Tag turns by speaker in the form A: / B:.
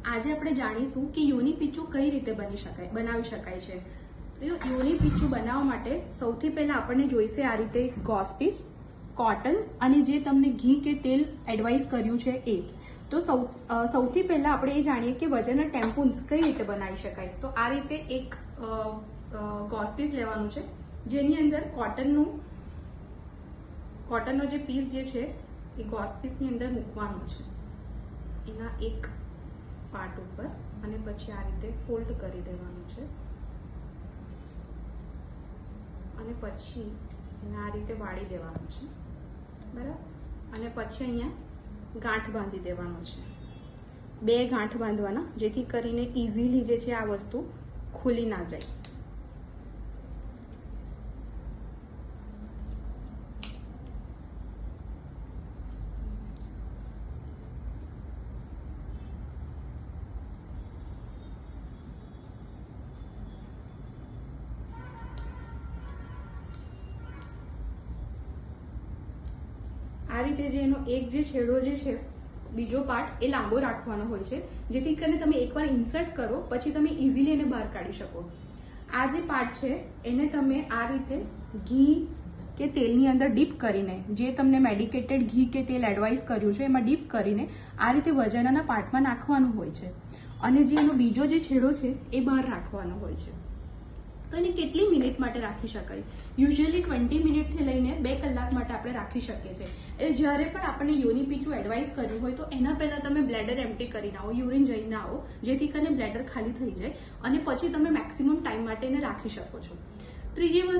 A: આજે આપણે જાણીશું કે યોની પીચું કઈ રીતે બનાવી શકાય છે। તો યોની પીચું બનાવવા માટે સૌથી પહેલા આપણને જોઈશે આ રીતે ગોસ પીસ, કોટન અને જે તમને ઘી કે તેલ એડવાઇસ કર્યું છે એ। તો સૌથી પહેલા આપણે એ જાણીએ કે વજનના ટેમ્પુન્સ કઈ રીતે બનાવી શકાય। તો આ રીતે એક ગોસ પીસ લેવાનું છે, જેની અંદર કોટનનો જે પીસ જે છે એ ગોસ પીસની અંદર મૂકવાનો છે, એના એક પાર્ટ ઉપર, અને પછી આ રીતે ફોલ્ડ કરી દેવાનું છે અને પછી એને આ રીતે વાળી દેવાનું છે, બરાબર। અને પછી અહીંયા ગાંઠ બાંધી દેવાનો છે, 2 ગાંઠ બાંધવાના, જેથી કરીને ઇઝીલી જે છે આ વસ્તુ ખુલી ના જાય। આ રીતે જે એનો એક જે છેડો જે છે, બીજો પાર્ટ એ લાંબો રાખવાનો હોય છે, જેથી કરીને તમે એકવાર ઇન્સર્ટ કરો પછી તમે ઇઝીલી એને બહાર કાઢી શકો। આ જે પાર્ટ છે એને તમે આ રીતે ઘી કે તેલની અંદર ડીપ કરીને, જે તમને મેડિકેટેડ ઘી કે તેલ એડવાઇસ કર્યું છે એમાં ડીપ કરીને આ રીતે વજનના પાર્ટમાં નાખવાનું હોય છે, અને જે એનો બીજો જે છેડો છે એ બહાર રાખવાનો હોય છે। તો એને કેટલી મિનિટ માટે રાખી શકાય? યુઝ્યુઅલી 20 મિનિટથી લઈને 2 કલાક માટે આપણે રાખી શકીએ છીએ। એટલે જ્યારે પણ આપણને યોની પીચું એડવાઇસ કર્યું હોય તો એના પહેલા તમે બ્લેડર એમ્પ્ટી કરીને આવો, યુરિન જઈને આવો, જેથી કરીને બ્લેડર ખાલી થઈ જાય અને પછી તમે મેક્સિમમ ટાઈમ માટે એને રાખી શકો છો। ત્રીજી વસ્તુ